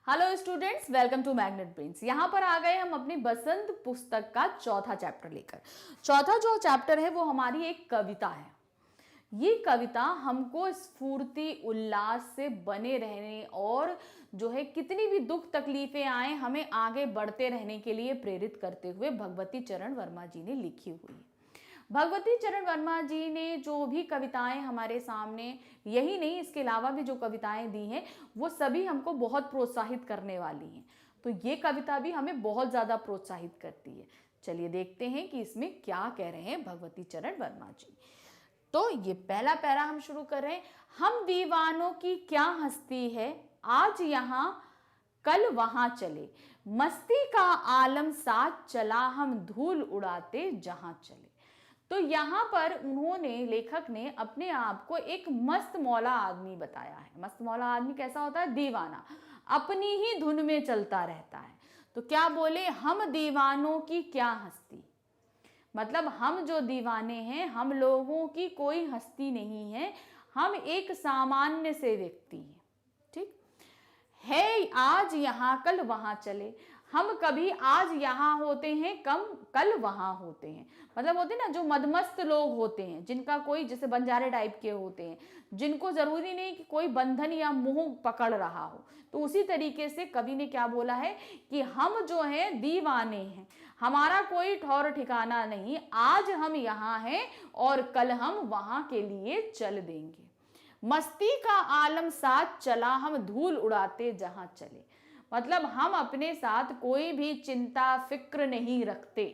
Hello students, welcome to magnet brains. यहाँ पर आ गए हम अपनी बसंत पुस्तक का चौथा चैप्टर लेकर। चौथा जो चैप्टर है वो हमारी एक कविता है। ये कविता हमको स्फूर्ति उल्लास से बने रहने और जो है कितनी भी दुख तकलीफें आए हमें आगे बढ़ते रहने के लिए प्रेरित करते हुए भगवती चरण वर्मा जी ने लिखी हुई है। भगवती चरण वर्मा जी ने जो भी कविताएं हमारे सामने, यही नहीं इसके अलावा भी जो कविताएं दी हैं वो सभी हमको बहुत प्रोत्साहित करने वाली हैं। तो ये कविता भी हमें बहुत ज़्यादा प्रोत्साहित करती है। चलिए देखते हैं कि इसमें क्या कह रहे हैं भगवती चरण वर्मा जी। तो ये पहला पैरा हम शुरू कर रहे हैं। हम दीवानों की क्या हस्ती है, आज यहाँ कल वहां चले, मस्ती का आलम साथ चला, हम धूल उड़ाते जहां चले। तो यहाँ पर उन्होंने, लेखक ने अपने आप को एक मस्त मौला आदमी बताया है। मस्त मौला आदमी कैसा होता है? दीवाना, अपनी ही धुन में चलता रहता है। तो क्या बोले? हम दीवानों की क्या हस्ती, मतलब हम जो दीवाने हैं हम लोगों की कोई हस्ती नहीं है, हम एक सामान्य से व्यक्ति हैं। ठीक है, आज यहाँ कल वहां चले। हम कभी आज यहाँ होते हैं, कल वहां होते हैं। मतलब होते ना जो मदमस्त लोग होते हैं, जिनका कोई, जैसे बंजारे टाइप के होते हैं, जिनको जरूरी नहीं कि कोई बंधन या मोह पकड़ रहा हो। तो उसी तरीके से कवि ने क्या बोला है कि हम जो है दीवाने हैं, हमारा कोई ठौर ठिकाना नहीं, आज हम यहाँ हैं और कल हम वहां के लिए चल देंगे। मस्ती का आलम साथ चला, हम धूल उड़ाते जहां चले। मतलब हम अपने साथ कोई भी चिंता फिक्र नहीं रखते,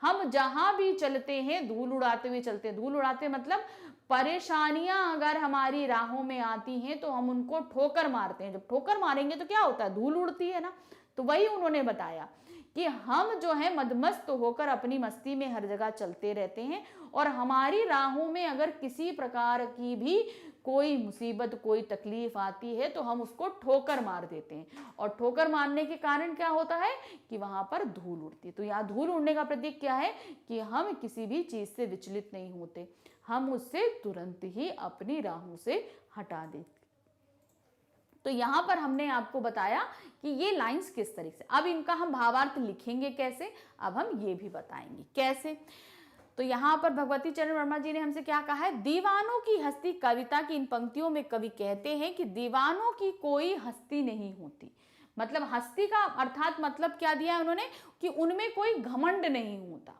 हम जहां भी चलते हैं धूल उड़ाते हुए चलते हैं। धूल उड़ाते मतलब परेशानियां अगर हमारी राहों में आती हैं तो हम उनको ठोकर मारते हैं। जब ठोकर मारेंगे तो क्या होता है? धूल उड़ती है ना। तो वही उन्होंने बताया कि हम जो है मदमस्त होकर अपनी मस्ती में हर जगह चलते रहते हैं और हमारी राहों में अगर किसी प्रकार की भी कोई मुसीबत, कोई तकलीफ आती है तो हम उसको ठोकर मार देते हैं। और ठोकर मारने के कारण क्या होता है कि वहां पर धूल उड़ती है। तो यहाँ धूल उड़ने का प्रतीक क्या है कि हम किसी भी चीज से विचलित नहीं होते, हम उससे तुरंत ही अपनी राहों से हटा देते। तो यहां पर हमने आपको बताया कि ये लाइंस किस तरीके से, अब इनका हम भावार्थ लिखेंगे कैसे, अब हम ये भी बताएंगे कैसे। तो यहाँ पर भगवती चरण वर्मा जी ने हमसे क्या कहा है? दीवानों की हस्ती। कविता की इन पंक्तियों में कवि कहते हैं कि दीवानों की कोई हस्ती नहीं होती। मतलब हस्ती का अर्थात मतलब क्या दिया है उन्होंने कि उनमें कोई घमंड नहीं होता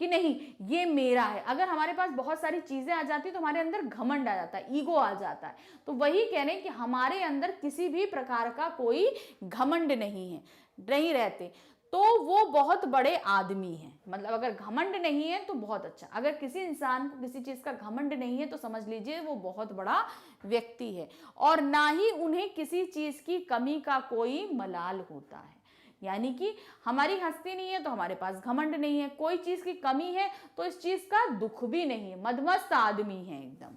कि नहीं ये मेरा है। अगर हमारे पास बहुत सारी चीजें आ जाती तो हमारे अंदर घमंड आ जाता है, ईगो आ जाता है। तो वही कह रहे हैं कि हमारे अंदर किसी भी प्रकार का कोई घमंड नहीं है, नहीं रहते, तो वो बहुत बड़े आदमी हैं। मतलब अगर घमंड नहीं है तो बहुत अच्छा। अगर किसी इंसान को किसी चीज का घमंड नहीं है तो समझ लीजिए वो बहुत बड़ा व्यक्ति है। और ना ही उन्हें किसी चीज की कमी का कोई मलाल होता है। यानी कि हमारी हस्ती नहीं है तो हमारे पास घमंड नहीं है, कोई चीज की कमी है तो इस चीज का दुख भी नहीं है, मदमस्त आदमी है एकदम।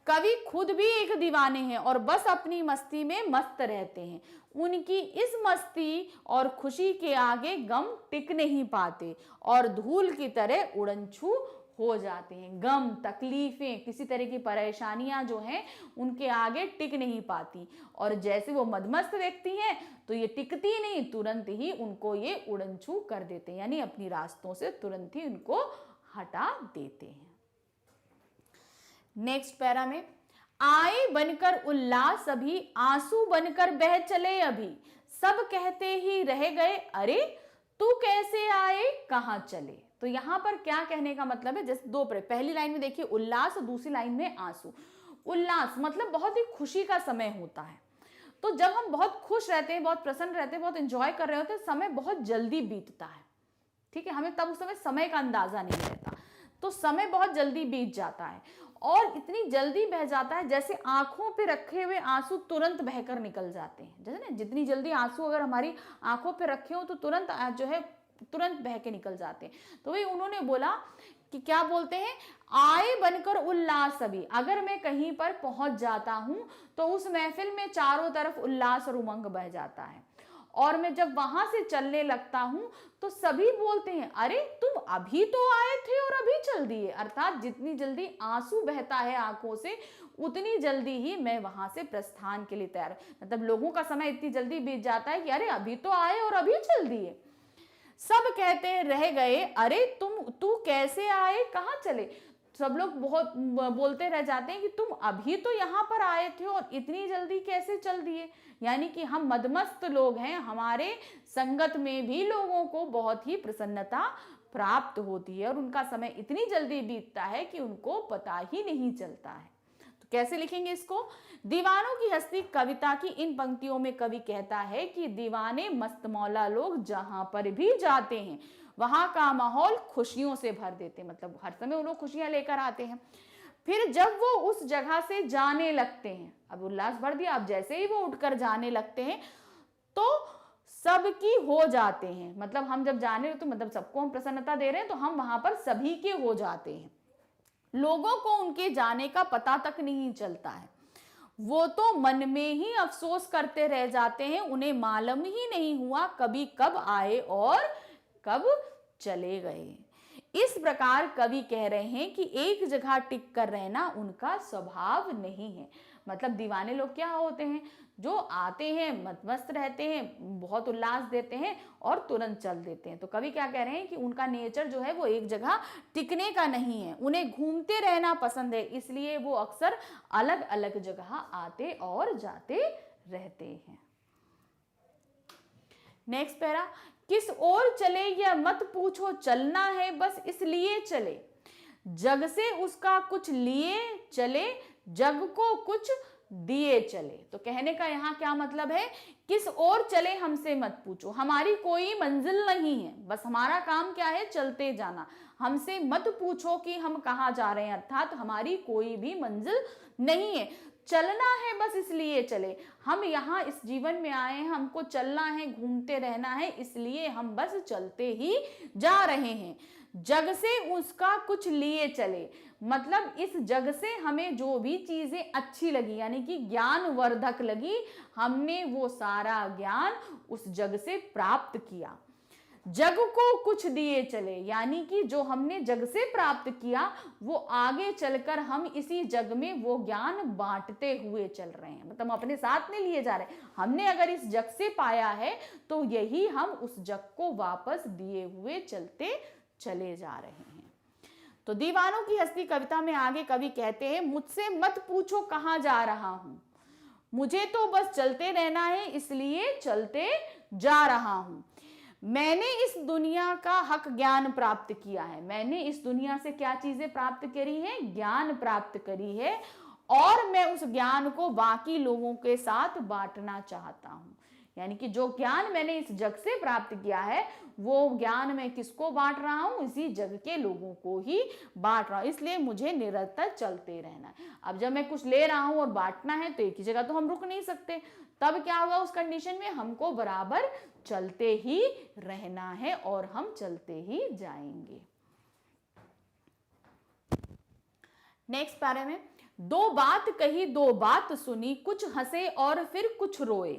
कवि खुद भी एक दीवाने हैं और बस अपनी मस्ती में मस्त रहते हैं। उनकी इस मस्ती और खुशी के आगे गम टिक नहीं पाते और धूल की तरह उड़नछू हो जाते हैं। गम, तकलीफें, किसी तरह की परेशानियां जो हैं उनके आगे टिक नहीं पाती। और जैसे वो मदमस्त व्यक्ति हैं तो ये टिकती नहीं, तुरंत ही उनको ये उड़नछू कर देते हैं, यानी अपनी रास्तों से तुरंत ही उनको हटा देते हैं। नेक्स्ट पैरा में, आए बनकर उल्लास अभी, आंसू बनकर बह चले अभी, सब कहते ही रह गए अरे तू कैसे आए कहां चले। तो यहां पर क्या कहने का मतलब है, जैसे दो पहली लाइन में देखिए उल्लास और दूसरी लाइन में आंसू। उल्लास मतलब बहुत ही खुशी का समय होता है। तो जब हम बहुत खुश रहते हैं, बहुत प्रसन्न रहते हैं, बहुत एंजॉय कर रहे होते हैं, समय बहुत जल्दी बीतता है। ठीक है, हमें तब उस समय का अंदाजा नहीं रहता, तो समय बहुत जल्दी बीत जाता है। और इतनी जल्दी बह जाता है जैसे आंखों पे रखे हुए आंसू तुरंत बहकर निकल जाते हैं। जैसे ना जितनी जल्दी आंसू अगर हमारी आंखों पे रखे हो तो तुरंत जो है तुरंत बह के निकल जाते हैं। तो वही उन्होंने बोला कि क्या बोलते हैं, आए बनकर उल्लास अभी। अगर मैं कहीं पर पहुंच जाता हूं तो उस महफिल में चारों तरफ उल्लास और उमंग बह जाता है। और मैं जब वहां से चलने लगता हूँ तो सभी बोलते हैं, अरे तुम अभी तो आए थे और अभी चल दिए। अर्थात जितनी जल्दी आंसू बहता है आंखों से, उतनी जल्दी ही मैं वहां से प्रस्थान के लिए तैयार। मतलब लोगों का समय इतनी जल्दी बीत जाता है कि अरे अभी तो आए और अभी चल दिए। सब कहते रह गए, अरे तू कैसे आए, कहाँ चले। सब लोग बहुत बोलते रह जाते हैं कि तुम अभी तो यहाँ पर आए थे और इतनी जल्दी कैसे चल दिए। यानी कि हम मदमस्त लोग हैं, हमारे संगत में भी लोगों को बहुत ही प्रसन्नता प्राप्त होती है और उनका समय इतनी जल्दी बीतता है कि उनको पता ही नहीं चलता है। तो कैसे लिखेंगे इसको? दीवानों की हस्ती कविता की इन पंक्तियों में कवि कहता है कि दीवाने मस्त मौला लोग जहां पर भी जाते हैं वहां का माहौल खुशियों से भर देते हैं। मतलब हर समय वो लोग खुशियां लेकर आते हैं। फिर जब वो उस जगह से जाने लगते हैं, अब उल्लास भर दिया, अब जैसे ही वो उठकर जाने लगते हैं तो सबकी हो जाते हैं। मतलब हम जब जाने तो मतलब सबको हम प्रसन्नता दे रहे हैं तो हम वहां पर सभी के हो जाते हैं। लोगों को उनके जाने का पता तक नहीं चलता है, वो तो मन में ही अफसोस करते रह जाते हैं। उन्हें मालूम ही नहीं हुआ कभी कब आए और कब चले गए। इस प्रकार कवि कह रहे हैं कि एक जगह टिक कर रहना उनका स्वभाव नहीं है। मतलब दीवाने लोग क्या होते हैं, जो आते हैं, मस्त रहते हैं, बहुत उल्लास देते हैं और तुरंत चल देते हैं। तो कवि क्या कह रहे हैं कि उनका नेचर जो है वो एक जगह टिकने का नहीं है, उन्हें घूमते रहना पसंद है, इसलिए वो अक्सर अलग अलग जगह आते और जाते रहते हैं। नेक्स्ट पैरा, किस ओर चले यह मत पूछो, चलना है बस इसलिए चले, जग से उसका कुछ लिए चले, जग को कुछ दिए चले। तो कहने का यहाँ क्या मतलब है, किस ओर चले हमसे मत पूछो, हमारी कोई मंजिल नहीं है, बस हमारा काम क्या है, चलते जाना। हमसे मत पूछो कि हम कहाँ जा रहे हैं, अर्थात हमारी कोई भी मंजिल नहीं है, चलना है बस इसलिए चले। हम यहाँ इस जीवन में आए हैं, हमको चलना है, घूमते रहना है, इसलिए हम बस चलते ही जा रहे हैं। जग से उसका कुछ लिए चले, मतलब इस जग से हमें जो भी चीजें अच्छी लगी, यानी कि ज्ञानवर्धक लगी, हमने वो सारा ज्ञान उस जग से प्राप्त किया। जग को कुछ दिए चले, यानी कि जो हमने जग से प्राप्त किया वो आगे चलकर हम इसी जग में वो ज्ञान बांटते हुए चल रहे हैं। मतलब हम अपने साथ में लिए जा रहे हैं। हमने अगर इस जग से पाया है तो यही हम उस जग को वापस दिए हुए चलते चले जा रहे हैं। तो दीवानों की हस्ती कविता में आगे कवि कहते हैं, मुझसे मत पूछो कहाँ जा रहा हूं, मुझे तो बस चलते रहना है इसलिए चलते जा रहा हूं। मैंने इस दुनिया का हक ज्ञान प्राप्त किया है। मैंने इस दुनिया से क्या चीजें प्राप्त करी है, ज्ञान प्राप्त करी है, और मैं उस ज्ञान को बाकी लोगों के साथ बांटना चाहता हूं। यानी कि जो ज्ञान मैंने इस जग से प्राप्त किया है वो ज्ञान मैं किसको बांट रहा हूं, इसी जग के लोगों को ही बांट रहा हूं, इसलिए मुझे निरंतर चलते रहना है। अब जब मैं कुछ ले रहा हूं और बांटना है तो एक ही जगह तो हम रुक नहीं सकते, तब क्या होगा, उस कंडीशन में हमको बराबर चलते ही रहना है और हम चलते ही जाएंगे। नेक्स्ट पैरा में, दो बात कही दो बात सुनी, कुछ हंसे और फिर कुछ रोए,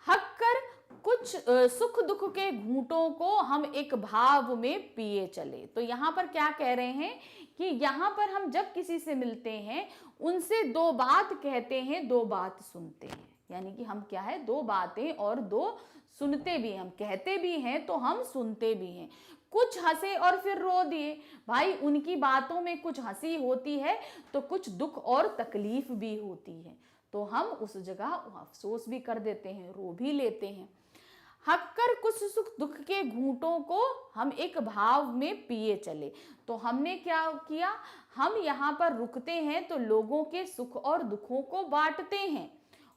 हक कर कुछ सुख दुख के घूंटों को हम एक भाव में पिए चले। तो यहाँ पर क्या कह रहे हैं कि यहाँ पर हम जब किसी से मिलते हैं उनसे दो बात कहते हैं, दो बात सुनते हैं। यानी कि हम क्या है, दो बातें और दो सुनते भी हैं, हम कहते भी हैं तो हम सुनते भी हैं। कुछ हंसे और फिर रो दिए, भाई उनकी बातों में कुछ हंसी होती है तो कुछ दुख और तकलीफ भी होती है, तो हम उस जगह अफसोस भी कर देते हैं, रो भी लेते हैं। हक कर कुछ सुख दुख के घूंटों को हम एक भाव में पिए चले। तो हमने क्या किया, हम यहाँ पर रुकते हैं तो लोगों के सुख और दुखों को बांटते हैं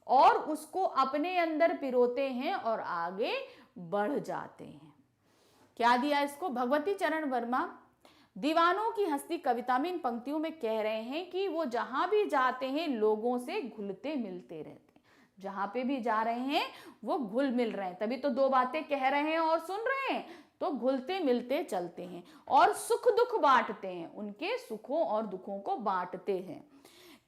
और उसको अपने अंदर पिरोते हैं और आगे बढ़ जाते हैं। क्या दिया इसको, भगवती चरण वर्मा दीवानों की हस्ती कविता में इन पंक्तियों में कह रहे हैं कि वो जहां भी जाते हैं लोगों से घुलते मिलते रहते हैं। जहां पे भी जा रहे हैं वो घुल मिल रहे हैं, तभी तो दो बातें कह रहे हैं और सुन रहे हैं, तो घुलते मिलते चलते हैं और सुख दुख बांटते हैं, उनके सुखों और दुखों को बांटते हैं।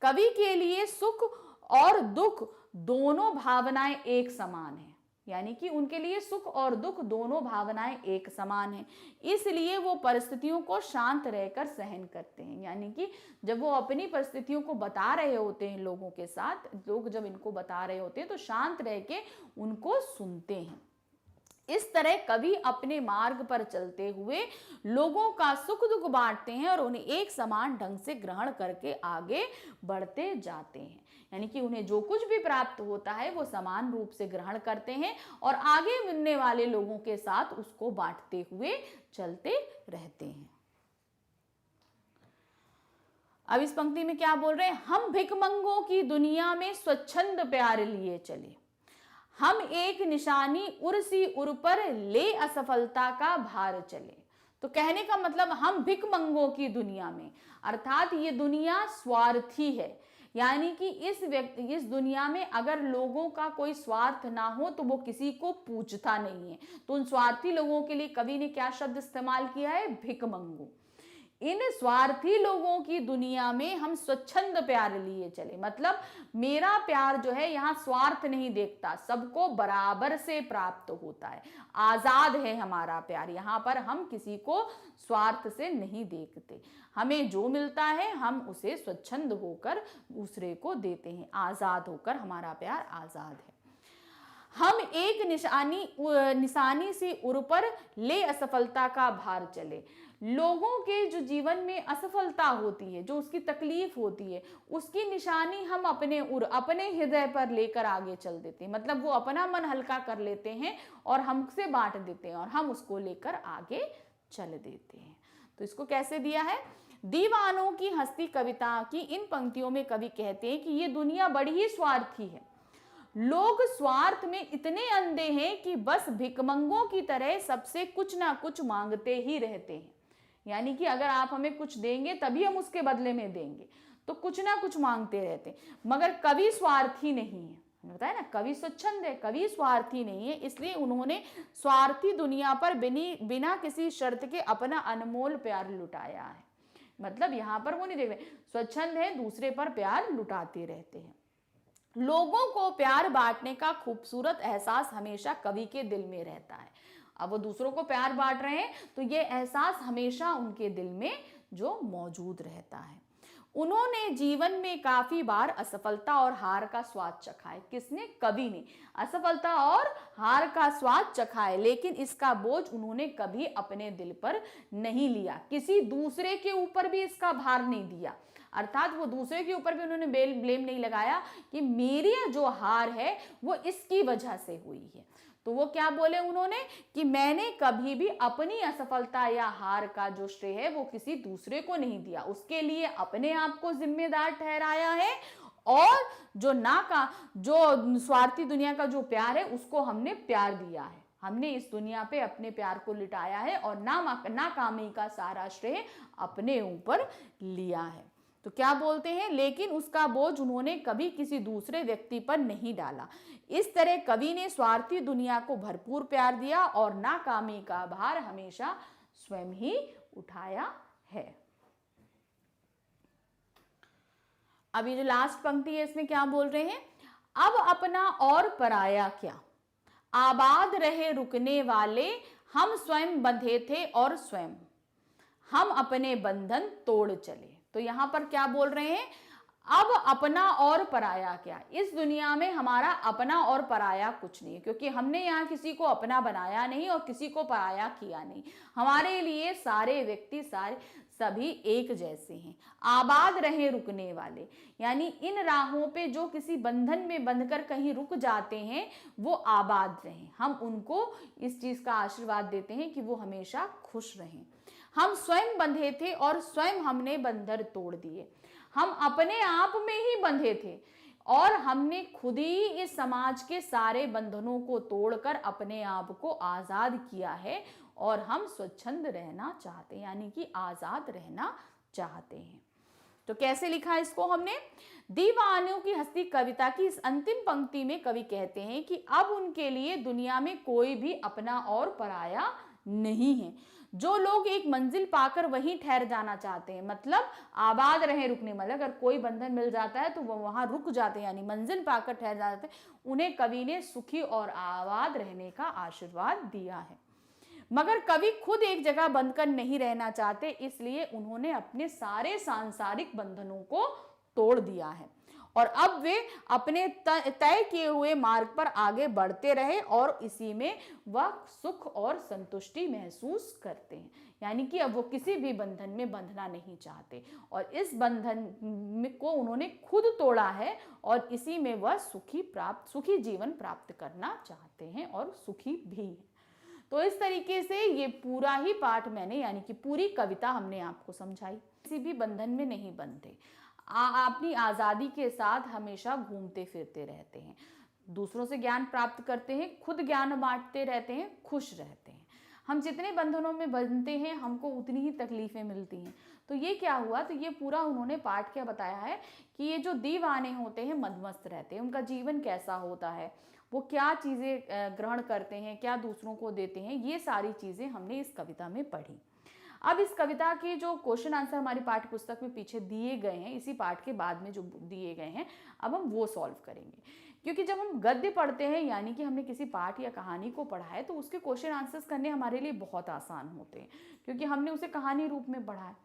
कवि के लिए सुख और दुख दोनों भावनाएं एक समान है, यानी कि उनके लिए सुख और दुख दोनों भावनाएं एक समान हैं, इसलिए वो परिस्थितियों को शांत रहकर सहन करते हैं। यानी कि जब वो अपनी परिस्थितियों को बता रहे होते हैं लोगों के साथ, लोग जब इनको बता रहे होते हैं तो शांत रह के उनको सुनते हैं। इस तरह कवि अपने मार्ग पर चलते हुए लोगों का सुख दुख बांटते हैं और उन्हें एक समान ढंग से ग्रहण करके आगे बढ़ते जाते हैं। यानी कि उन्हें जो कुछ भी प्राप्त होता है वो समान रूप से ग्रहण करते हैं और आगे मिलने वाले लोगों के साथ उसको बांटते हुए चलते रहते हैं। अब इस पंक्ति में क्या बोल रहे हैं, हम भिखमंगों की दुनिया में स्वच्छंद प्यार लिए चले, हम एक निशानी उर्सी उर पर ले असफलता का भार चले। तो कहने का मतलब हम भिखमंगों की दुनिया में, अर्थात ये दुनिया स्वार्थी है। यानी कि इस दुनिया में अगर लोगों का कोई स्वार्थ ना हो तो वो किसी को पूछता नहीं है। तो उन स्वार्थी लोगों के लिए कवि ने क्या शब्द इस्तेमाल किया है, भिखमंगो। इन स्वार्थी लोगों की दुनिया में हम स्वच्छंद प्यार लिए चले, मतलब मेरा प्यार जो है यहाँ स्वार्थ नहीं देखता, सबको बराबर से प्राप्त होता है, आजाद है हमारा प्यार। यहाँ पर हम किसी को स्वार्थ से नहीं देखते, हमें जो मिलता है हम उसे स्वच्छंद होकर दूसरे को देते हैं, आजाद होकर हमारा प्यार आजाद है। हम एक निशानी से उर पर ले असफलता का भार चले। लोगों के जो जीवन में असफलता होती है, जो उसकी तकलीफ होती है, उसकी निशानी हम अपने हृदय पर लेकर आगे चल देते हैं। मतलब वो अपना मन हल्का कर लेते हैं और हमसे बांट देते हैं और हम उसको लेकर आगे चल देते हैं। तो इसको कैसे दिया है, दीवानों की हस्ती कविता की इन पंक्तियों में कवि कहते हैं कि ये दुनिया बड़ी ही स्वार्थी है। लोग स्वार्थ में इतने अंधे हैं कि बस भिखमंगों की तरह सबसे कुछ ना कुछ मांगते ही रहते हैं। यानी कि अगर आप हमें कुछ देंगे तभी हम उसके बदले में देंगे, तो कुछ ना कुछ मांगते रहते हैं। मगर कवि स्वार्थी नहीं है, बताया ना, कवि स्वच्छंद है, कवि स्वार्थी नहीं है, इसलिए उन्होंने स्वार्थी दुनिया पर बिना किसी शर्त के अपना अनमोल प्यार लुटाया है। मतलब यहाँ पर वो नहीं देख रहे, स्वच्छंद है, दूसरे पर प्यार लुटाते रहते हैं। लोगों को प्यार बांटने का खूबसूरत एहसास हमेशा कवि के दिल में रहता है। अब वो दूसरों को प्यार बांट रहे हैं तो ये एहसास हमेशा उनके दिल में जो मौजूद रहता है। उन्होंने जीवन में काफी बार असफलता और हार का स्वाद चखा है। किसने, कवि ने असफलता और हार का स्वाद चखा है, लेकिन इसका बोझ उन्होंने कभी अपने दिल पर नहीं लिया, किसी दूसरे के ऊपर भी इसका भार नहीं दिया। अर्थात वो दूसरे के ऊपर भी उन्होंने ब्लेम नहीं लगाया कि मेरी जो हार है वो इसकी वजह से हुई है। तो वो क्या बोले उन्होंने कि मैंने कभी भी अपनी असफलता या हार का जो श्रेय है वो किसी दूसरे को नहीं दिया, उसके लिए अपने आप को जिम्मेदार ठहराया है। और जो स्वार्थी दुनिया का जो प्यार है उसको हमने प्यार दिया है, हमने इस दुनिया पे अपने प्यार को लिटाया है और नाकामी का सारा श्रेय अपने ऊपर लिया है। तो क्या बोलते हैं, लेकिन उसका बोझ उन्होंने कभी किसी दूसरे व्यक्ति पर नहीं डाला। इस तरह कवि ने स्वार्थी दुनिया को भरपूर प्यार दिया और नाकामी का भार हमेशा स्वयं ही उठाया है। अभी जो लास्ट पंक्ति है इसमें क्या बोल रहे हैं, अब अपना और पराया क्या, आबाद रहे रुकने वाले, हम स्वयं बंधे थे और स्वयं हम अपने बंधन तोड़ चले। तो यहां पर क्या बोल रहे हैं, अब अपना और पराया क्या, इस दुनिया में हमारा अपना और पराया कुछ नहीं है, क्योंकि हमने यहाँ किसी को अपना बनाया नहीं और किसी को पराया किया नहीं। हमारे लिए सारे व्यक्ति सभी एक जैसे हैं। आबाद रहे रुकने वाले, यानी इन राहों पे जो किसी बंधन में बंधकर कहीं रुक जाते हैं वो आबाद रहें। हम उनको इस चीज का आशीर्वाद देते हैं कि वो हमेशा खुश रहें। हम स्वयं बंधे थे और स्वयं हमने बंधन तोड़ दिए। हम अपने आप में ही बंधे थे और हमने खुद ही इस समाज के सारे बंधनों को तोड़कर अपने आप को आजाद किया है और हम स्वच्छंद रहना चाहते हैं, यानी कि आजाद रहना चाहते हैं। तो कैसे लिखा इसको हमने, दीवानों की हस्ती कविता की इस अंतिम पंक्ति में कवि कहते हैं कि अब उनके लिए दुनिया में कोई भी अपना और पराया नहीं है। जो लोग एक मंजिल पाकर वहीं ठहर जाना चाहते हैं, मतलब आबाद रहे, रुकने, मतलब अगर कोई बंधन मिल जाता है तो वो वहां रुक जाते हैं, यानी मंजिल पाकर ठहर जाते हैं, उन्हें कवि ने सुखी और आबाद रहने का आशीर्वाद दिया है। मगर कवि खुद एक जगह बंधकर नहीं रहना चाहते, इसलिए उन्होंने अपने सारे सांसारिक बंधनों को तोड़ दिया है और अब वे अपने तय किए हुए मार्ग पर आगे बढ़ते रहे और इसी में वह सुख और संतुष्टि महसूस करते हैं। यानी कि अब वो किसी भी बंधन में बंधना नहीं चाहते और इस बंधन को उन्होंने खुद तोड़ा है और इसी में वह सुखी जीवन प्राप्त करना चाहते हैं और सुखी भी हैं। तो इस तरीके से ये पूरा ही पाठ मैंने, यानी कि पूरी कविता हमने आपको समझाई। किसी भी बंधन में नहीं बंधते, अपनी आज़ादी के साथ हमेशा घूमते फिरते रहते हैं, दूसरों से ज्ञान प्राप्त करते हैं, खुद ज्ञान बांटते रहते हैं, खुश रहते हैं। हम जितने बंधनों में बंधते हैं हमको उतनी ही तकलीफें मिलती हैं। तो ये क्या हुआ, तो ये पूरा उन्होंने पाठ क्या बताया है कि ये जो दीवाने होते हैं मदमस्त रहते हैं, उनका जीवन कैसा होता है, वो क्या चीज़ें ग्रहण करते हैं, क्या दूसरों को देते हैं, ये सारी चीज़ें हमने इस कविता में पढ़ी। अब इस कविता के जो क्वेश्चन आंसर हमारी पाठ्य पुस्तक में पीछे दिए गए हैं, इसी पाठ के बाद में जो दिए गए हैं, अब हम वो सॉल्व करेंगे। क्योंकि जब हम गद्य पढ़ते हैं, यानी कि हमने किसी पाठ या कहानी को पढ़ा है, तो उसके क्वेश्चन आंसर्स करने हमारे लिए बहुत आसान होते हैं, क्योंकि हमने उसे कहानी रूप में पढ़ा है।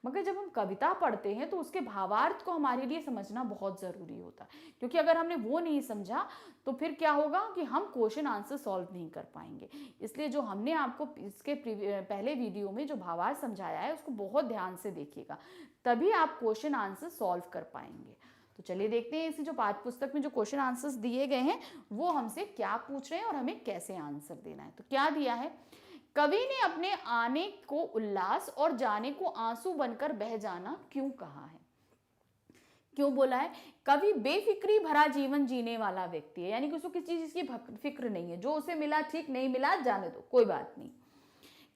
मगर जब हम कविता पढ़ते हैं तो उसके भावार्थ को हमारे लिए समझना बहुत ज़रूरी होता है, क्योंकि अगर हमने वो नहीं समझा तो फिर क्या होगा कि हम क्वेश्चन आंसर सॉल्व नहीं कर पाएंगे। इसलिए जो हमने आपको इसके पहले वीडियो में जो भावार्थ समझाया है उसको बहुत ध्यान से देखिएगा, तभी आप क्वेश्चन आंसर सॉल्व कर पाएंगे। तो चलिए देखते हैं इसी जो पाठ्य पुस्तक में जो क्वेश्चन आंसर्स दिए गए हैं वो हमसे क्या पूछ रहे हैं और हमें कैसे आंसर देना है। तो क्या दिया है, कवि ने अपने आने को उल्लास और जाने को आंसू बनकर बह जाना क्यों कहा है। क्यों बोला है, कवि बेफिक्री भरा जीवन जीने वाला व्यक्ति है, यानी कि उसको किसी चीज की फिक्र नहीं है, जो उसे मिला ठीक, नहीं मिला जाने दो, कोई बात नहीं।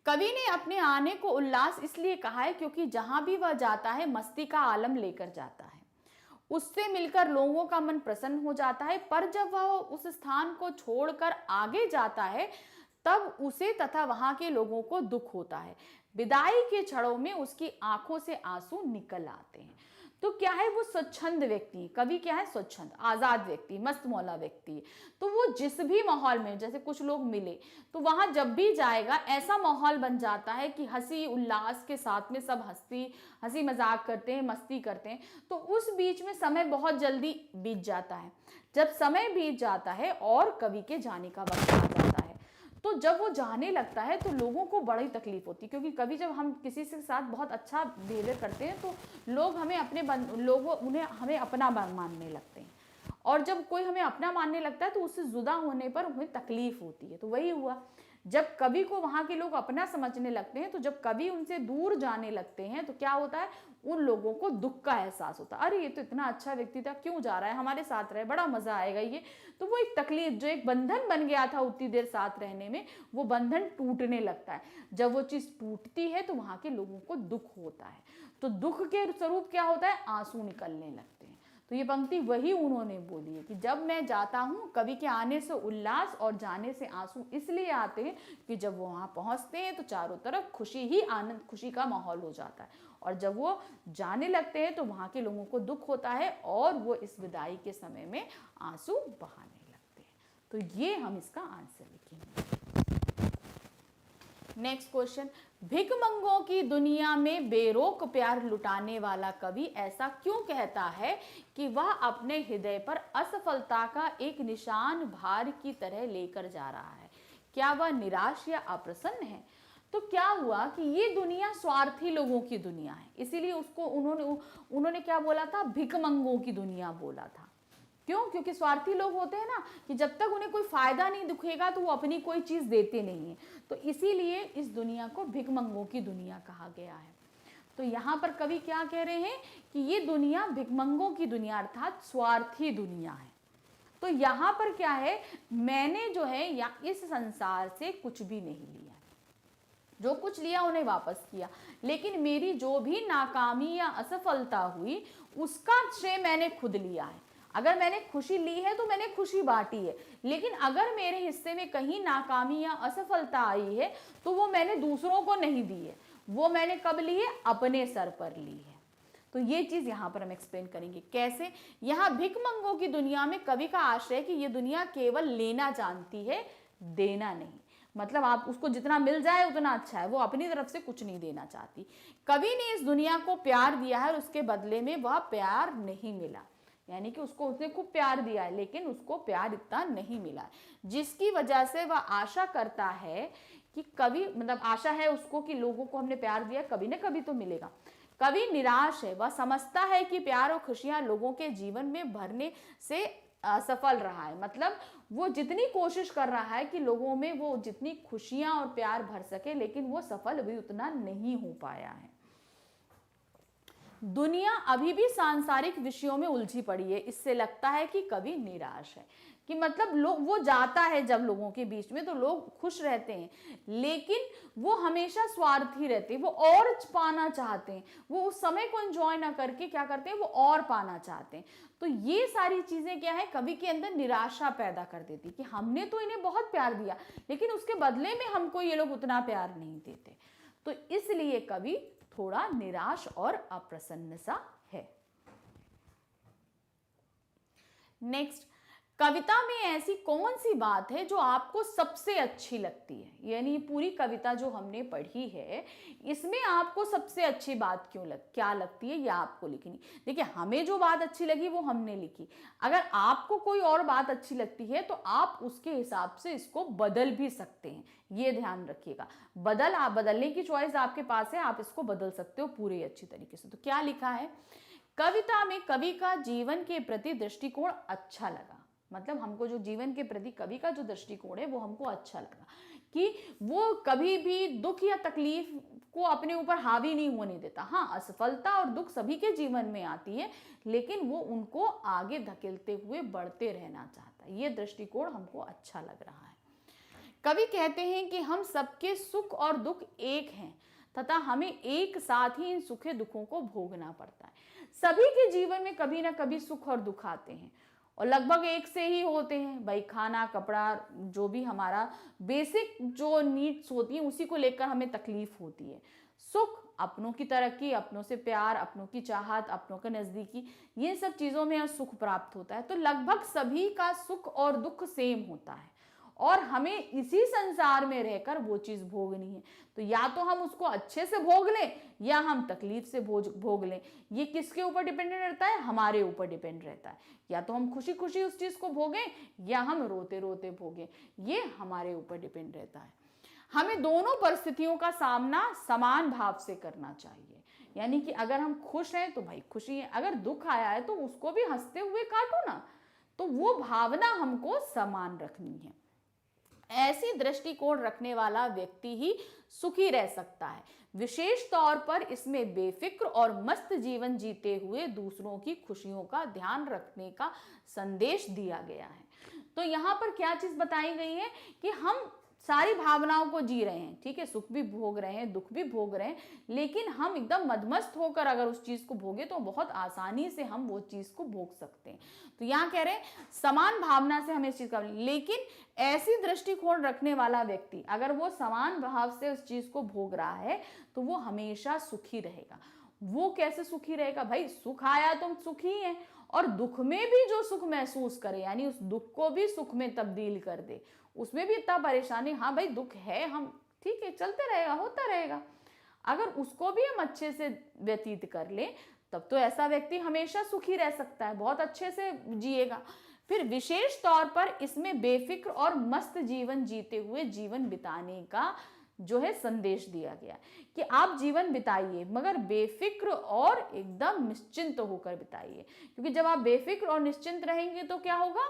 कवि ने अपने आने को उल्लास इसलिए कहा है क्योंकि जहां भी वह जाता है मस्ती का आलम लेकर जाता है, उससे मिलकर लोगों का मन प्रसन्न हो जाता है, पर जब वह उस स्थान को छोड़कर आगे जाता है तब उसे तथा वहां के लोगों को दुख होता है। विदाई के क्षणों में उसकी आंखों से आंसू निकल आते हैं। तो क्या है, वो स्वच्छंद व्यक्ति, कवि क्या है, स्वच्छंद आजाद व्यक्ति, मस्त मौला व्यक्ति। तो वो जिस भी माहौल में, जैसे कुछ लोग मिले तो वहां जब भी जाएगा ऐसा माहौल बन जाता है कि हंसी उल्लास के साथ में सब हंसी मजाक करते हैं, मस्ती करते हैं, तो उस बीच में समय बहुत जल्दी बीत जाता है। जब समय बीत जाता है और कवि के जाने का वक्त आ जाता है, तो जब वो जाने लगता है तो लोगों को बड़ी तकलीफ होती है, क्योंकि कभी जब हम किसी से साथ बहुत अच्छा बिहेवियर करते हैं तो लोग हमें हमें अपना मानने लगते हैं, और जब कोई हमें अपना मानने लगता है तो उससे जुदा होने पर उन्हें तकलीफ होती है। तो वही हुआ, जब कवि को वहां के लोग अपना समझने लगते हैं, तो जब कवि उनसे दूर जाने लगते हैं तो क्या होता है, उन लोगों को दुख का एहसास होता है, अरे ये तो इतना अच्छा व्यक्ति था, क्यों जा रहा है, हमारे साथ रहे, बड़ा मजा आएगा ये। तो वो एक तकलीफ, जो एक बंधन बन गया था उतनी देर साथ रहने में, वो बंधन टूटने लगता है। जब वो चीज टूटती है तो वहां के लोगों को दुख होता है, तो दुख के स्वरूप क्या होता है, आंसू निकलने लगते हैं। तो ये पंक्ति वही उन्होंने बोली है कि जब मैं जाता हूँ, कवि के आने से उल्लास और जाने से आंसू इसलिए आते हैं कि जब वो वहां पहुंचते हैं तो चारों तरफ खुशी ही आनंद, खुशी का माहौल हो जाता है, और जब वो जाने लगते हैं तो वहां के लोगों को दुख होता है और वो इस विदाई के समय में आंसू बहाने लगते हैं। तो ये हम इसका आंसर लिखेंगे। नेक्स्ट क्वेश्चन, भिखमंगों की दुनिया में बेरोक प्यार लुटाने वाला कवि ऐसा क्यों कहता है कि वह अपने हृदय पर असफलता का एक निशान भार की तरह लेकर जा रहा है। क्या वह निराश या अप्रसन्न है। तो क्या हुआ कि ये दुनिया स्वार्थी लोगों की दुनिया है, इसीलिए उसको उन्होंने क्या बोला था, भिखमंगों की दुनिया बोला था। क्यों, क्योंकि स्वार्थी लोग होते हैं ना, कि जब तक उन्हें कोई फायदा नहीं दिखेगा तो वो अपनी कोई चीज देते नहीं है, तो इसीलिए इस दुनिया को भिखमंगों की दुनिया कहा गया है। तो यहाँ पर कवि क्या कह रहे हैं कि ये दुनिया भिखमंगों की दुनिया अर्थात स्वार्थी दुनिया है। तो यहाँ पर क्या है, मैंने जो है या इस संसार से कुछ भी नहीं लिया, जो कुछ लिया उन्हें वापस किया, लेकिन मेरी जो भी नाकामी या असफलता हुई उसका श्रेय मैंने खुद लिया है। अगर मैंने खुशी ली है तो मैंने खुशी बांटी है, लेकिन अगर मेरे हिस्से में कहीं नाकामी या असफलता आई है तो वो मैंने दूसरों को नहीं दी है, वो मैंने कब ली है, अपने सर पर ली है। तो ये चीज यहाँ पर हम एक्सप्लेन करेंगे कैसे। यहाँ भिखमंगों की दुनिया में कवि का आशय है कि ये दुनिया केवल लेना जानती है, देना नहीं। मतलब आप उसको जितना मिल जाए उतना अच्छा है, वो अपनी तरफ से कुछ नहीं देना चाहती। कवि ने इस दुनिया को प्यार दिया है और उसके बदले में वह प्यार नहीं मिला, यानी कि उसको उसने खूब प्यार दिया है लेकिन उसको प्यार इतना नहीं मिला, जिसकी वजह से वह आशा करता है कि कभी, मतलब आशा है उसको कि लोगों को हमने प्यार दिया, कभी ना कभी तो मिलेगा। कवि निराश है, वह समझता है कि प्यार और खुशियां लोगों के जीवन में भरने से असफल रहा है। मतलब वो जितनी कोशिश कर रहा है कि लोगों में वो जितनी खुशियां और प्यार भर सके, लेकिन वो सफल भी उतना नहीं हो पाया है। दुनिया अभी भी सांसारिक विषयों में उलझी पड़ी है, इससे लगता है कि कवि निराश है। कि मतलब लोग, वो जाता है जब लोगों के बीच में तो लोग खुश रहते हैं, लेकिन वो हमेशा स्वार्थी रहते हैं, वो और पाना चाहते हैं, वो उस समय को एंजॉय ना करके क्या करते हैं, वो और पाना चाहते हैं। तो ये सारी चीजें क्या है, कवि के अंदर निराशा पैदा कर देती कि हमने तो इन्हें बहुत प्यार दिया, लेकिन उसके बदले में हमको ये लोग उतना प्यार नहीं देते। तो इसलिए कवि थोड़ा निराश और अप्रसन्न सा है। नेक्स्ट, कविता में ऐसी कौन सी बात है जो आपको सबसे अच्छी लगती है? यानी पूरी कविता जो हमने पढ़ी है इसमें आपको सबसे अच्छी बात क्या लगती है, यह आपको लिखनी। देखिए, हमें जो बात अच्छी लगी वो हमने लिखी, अगर आपको कोई और बात अच्छी लगती है तो आप उसके हिसाब से इसको बदल भी सकते हैं, ये ध्यान रखिएगा। आप बदलने की चॉइस आपके पास है, आप इसको बदल सकते हो पूरे अच्छी तरीके से। तो क्या लिखा है, कविता में कवि का जीवन के प्रति दृष्टिकोण अच्छा लगा। मतलब हमको जो जीवन के प्रति कवि का जो दृष्टिकोण है वो हमको अच्छा लगा कि वो कभी भी दुख या तकलीफ को अपने ऊपर हावी नहीं होने देता। हाँ, असफलता और दुख सभी के जीवन में आती है, लेकिन वो उनको आगे धकेलते हुए बढ़ते रहना चाहता है। ये दृष्टिकोण हमको अच्छा लग रहा है। कवि कहते हैं कि हम सबके सुख और दुख एक हैं तथा हमें एक साथ ही इन सुखे दुखों को भोगना पड़ता है। सभी के जीवन में कभी ना कभी सुख और दुख आते हैं और लगभग एक से ही होते हैं। भाई खाना, कपड़ा, जो भी हमारा बेसिक जो नीड्स होती हैं उसी को लेकर हमें तकलीफ होती है। सुख अपनों की तरक्की, अपनों से प्यार, अपनों की चाहत, अपनों के नजदीकी, ये सब चीजों में सुख प्राप्त होता है। तो लगभग सभी का सुख और दुख सेम होता है और हमें इसी संसार में रहकर वो चीज भोगनी है। तो या तो हम उसको अच्छे से भोग लें या हम तकलीफ से भोग लें। ये किसके ऊपर डिपेंडेंट रहता है, हमारे ऊपर डिपेंड रहता है। या तो हम खुशी खुशी उस चीज को भोगें या हम रोते रोते भोगें, ये हमारे ऊपर डिपेंड रहता है। हमें दोनों परिस्थितियों का सामना समान भाव से करना चाहिए। यानी कि अगर हम खुश हैं तो भाई खुशी है, अगर दुख आया है तो उसको भी हंसते हुए काटो ना। तो वो भावना हमको समान रखनी है। ऐसी दृष्टिकोण रखने वाला व्यक्ति ही सुखी रह सकता है। विशेष तौर पर इसमें बेफिक्र और मस्त जीवन जीते हुए दूसरों की खुशियों का ध्यान रखने का संदेश दिया गया है। तो यहाँ पर क्या चीज बताई गई है कि हम सारी भावनाओं को जी रहे हैं, ठीक है, सुख भी भोग रहे हैं, दुख भी भोग रहे हैं, लेकिन हम एकदम मदमस्त होकर अगर उस चीज को भोगे तो बहुत आसानी से हम वो चीज को भोग सकते हैं। तो यहाँ कह रहे हैं समान भावना से हमें इस चीज का, लेकिन ऐसी दृष्टिकोण रखने वाला व्यक्ति अगर वो समान भाव से उस चीज को भोग रहा है तो वो हमेशा सुखी रहेगा। वो कैसे सुखी रहेगा? भाई सुख आया तो सुखी है, और दुख में भी जो सुख महसूस करे, यानी उस दुख को भी सुख में तब्दील कर दे, उसमें भी इतना परेशानी, हाँ भाई दुख है, हम ठीक है, चलते रहेगा, होता रहेगा, अगर उसको भी हम अच्छे से व्यतीत कर ले तब तो ऐसा व्यक्ति हमेशा सुखी रह सकता है, बहुत अच्छे से जिएगा। फिर विशेष तौर पर इसमें बेफिक्र और मस्त जीवन जीते हुए जीवन बिताने का जो है संदेश दिया गया कि आप जीवन बिताइए मगर बेफिक्र और एकदम निश्चिंत होकर बिताइए। क्योंकि जब आप बेफिक्र और निश्चिंत रहेंगे तो क्या होगा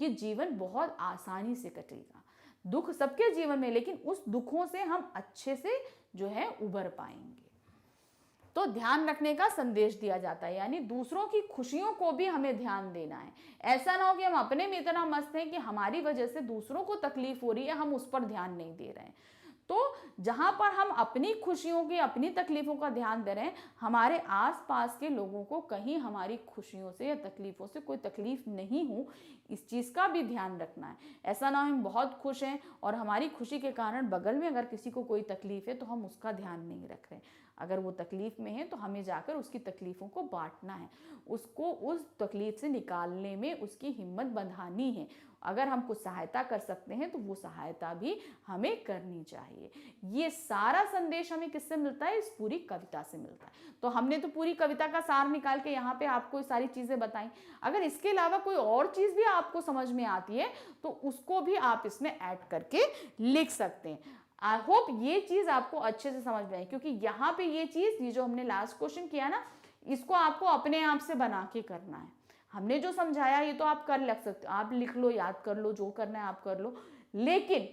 कि जीवन बहुत आसानी से कटेगा। दुख सबके जीवन में, लेकिन उस दुखों से हम अच्छे से जो है उबर पाएंगे। तो ध्यान रखने का संदेश दिया जाता है, यानी दूसरों की खुशियों को भी हमें ध्यान देना है। ऐसा ना हो कि हम अपने में इतना मस्त हैं कि हमारी वजह से दूसरों को तकलीफ हो रही है, हम उस पर ध्यान नहीं दे रहे हैं। तो जहाँ पर हम अपनी खुशियों की, अपनी तकलीफ़ों का ध्यान दे रहे हैं, हमारे आसपास के लोगों को कहीं हमारी खुशियों से या तकलीफ़ों से कोई तकलीफ़ नहीं हो, इस चीज़ का भी ध्यान रखना है। ऐसा ना हम बहुत खुश हैं और हमारी खुशी के कारण बगल में अगर किसी को कोई तकलीफ़ है तो हम उसका ध्यान नहीं रख रहे। अगर वो तकलीफ़ में है तो हमें जाकर उसकी तकलीफ़ों को बांटना है, उसको उस तकलीफ़ से निकालने में उसकी हिम्मत बंधानी है। अगर हम कुछ सहायता कर सकते हैं तो वो सहायता भी हमें करनी चाहिए। ये सारा संदेश हमें किससे मिलता है? इस पूरी कविता से मिलता है। तो हमने तो पूरी कविता का सार निकाल के यहाँ पे आपको सारी चीज़ें बताई। अगर इसके अलावा कोई और चीज़ भी आपको समझ में आती है तो उसको भी आप इसमें ऐड करके लिख सकते हैं। आई होप ये चीज़ आपको अच्छे से समझ में आई, क्योंकि यहाँ पे ये चीज़, ये जो हमने लास्ट क्वेश्चन किया ना, इसको आपको अपने आप से बना के करना है। हमने जो समझाया ये तो आप कर लग सकते हो, आप लिख लो, याद कर लो, जो करना है आप कर लो, लेकिन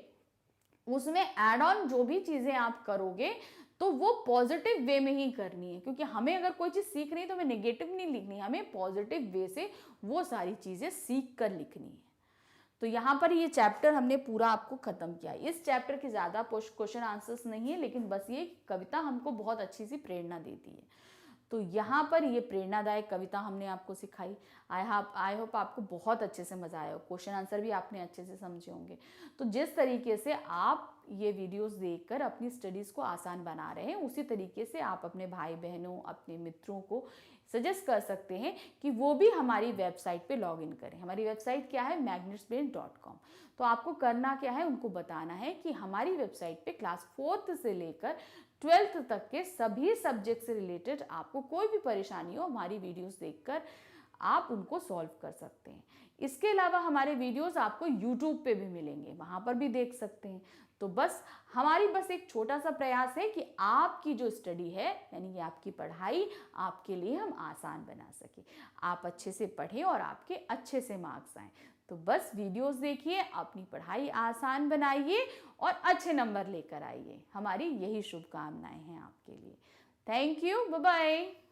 उसमें एड ऑन जो भी चीज़ें आप करोगे तो वो पॉजिटिव वे में ही करनी है, क्योंकि हमें अगर कोई चीज़ सीख रही है तो हमें नेगेटिव नहीं लिखनी है, हमें पॉजिटिव वे से वो सारी चीज़ें सीख कर लिखनी है। तो यहाँ पर ये चैप्टर हमने पूरा आपको खत्म किया। इस चैप्टर के ज़्यादा क्वेश्चन आंसर्स नहीं है, लेकिन बस ये कविता हमको बहुत अच्छी सी प्रेरणा देती है। तो यहाँ पर ये प्रेरणादायक कविता हमने आपको सिखाई। आई होप आपको बहुत अच्छे से मज़ा आया हो, क्वेश्चन आंसर भी आपने अच्छे से समझे होंगे। तो जिस तरीके से आप ये वीडियोस देखकर अपनी स्टडीज़ को आसान बना रहे हैं, उसी तरीके से आप अपने भाई बहनों, अपने मित्रों को सजेस्ट कर सकते हैं कि वो भी हमारी वेबसाइट पे लॉगिन करें। हमारी वेबसाइट क्या है? magnetsbrain.com। तो आपको करना क्या है? उनको बताना है कि हमारी वेबसाइट पे क्लास 4th से लेकर 12th तक के सभी सब्जेक्ट से रिलेटेड आपको कोई भी परेशानी हो, हमारी वीडियोस देखकर आप उनको सॉल्व कर सकते हैं। इसके अलावा हमारे वीडियोस आपको यूट्यूब पे भी मिलेंगे, वहाँ पर भी देख सकते हैं। तो बस हमारी एक छोटा सा प्रयास है कि आपकी जो स्टडी है, यानी कि आपकी पढ़ाई, आपके लिए हम आसान बना सकें, आप अच्छे से पढ़ें और आपके अच्छे से मार्क्स आएँ। तो बस वीडियोस देखिए, अपनी पढ़ाई आसान बनाइए और अच्छे नंबर लेकर आइए। हमारी यही शुभकामनाएं हैं आपके लिए। Thank you, bye bye.